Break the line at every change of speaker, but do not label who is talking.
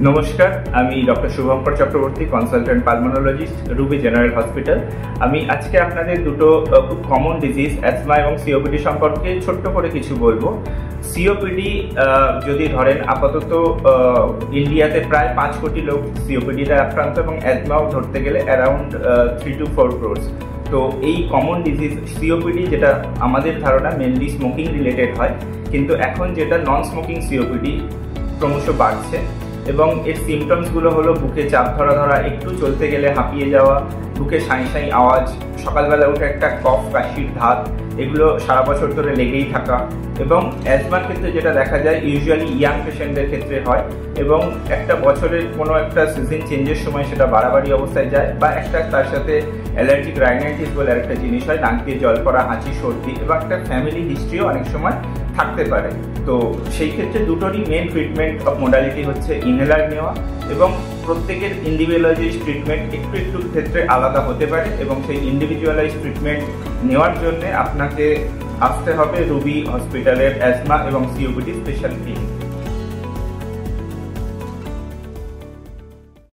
নমস্কার, আমি doctor Shubhankar Chakraborty, consultant pulmonologist, Ruby general hospital. আমি আজকে আপনাদের দুটো খুব কমন ডিজিজ অ্যাজমা এবং সিওপিডি সম্পর্কে ছোট্ট করে কিছু বলবো। সিওপিডি যদি ধরেন, আপাতত ইন্ডিয়াতে প্রায় 5 কোটি লোক সিওপিডিতে আক্রান্ত এবং অ্যাজমাও ধরতে গেলে অ্যারাউন্ড 3 to 4 crores। তো এই কমন ডিজিজ সিওপিডি, যেটা আমাদের ধারণা মেনলি স্মোকিং রিলেটেড হয়, কিন্তু এখন যেটা নন স্মোকিং সিওপিডি ক্রমশ বাড়ছে এবং এর সিমটমসগুলো হলো বুকে চাপ ধরা ধরা, একটু চলতে গেলে হাঁপিয়ে যাওয়া, বুকে সাঁই সাঁই আওয়াজ, সকালবেলা উঠে একটা কফ, কাশির ধাত, এগুলো সারা বছর ধরে লেগেই থাকা। এবং অ্যাজমার ক্ষেত্রে যেটা দেখা যায় ইউজুয়ালি ইয়াং পেশেন্টদের ক্ষেত্রে হয় এবং একটা বছরের কোনো একটা সিজন চেঞ্জের সময় সেটা বাড়াবাড়ি অবস্থায় যায়, বা একটা তার সাথে অ্যালার্জিক রাইনাইটিস বলে একটা জিনিস হয়, নাক দিয়ে জল পড়া, হাঁচি, সর্দি, এবং একটা ফ্যামিলি হিস্ট্রিও অনেক সময় থাকতে পারে। তো সেই ক্ষেত্রে দুটোরই মেন ট্রিটমেন্ট অফ মোডালিটি হচ্ছে ইনহেলার নেওয়া, এবং প্রত্যেকের ইন্ডিভিজুয়ালাইজ ট্রিটমেন্ট একটু একটু ক্ষেত্রে আলাদা হতে পারে, এবং সেই ইন্ডিভিজুয়ালাইজ ট্রিটমেন্ট নেওয়ার জন্য আপনাকে আসতে হবে রুবি হসপিটালের অ্যাজমা এবং সিওপিডি স্পেশাল ক্লিনিক।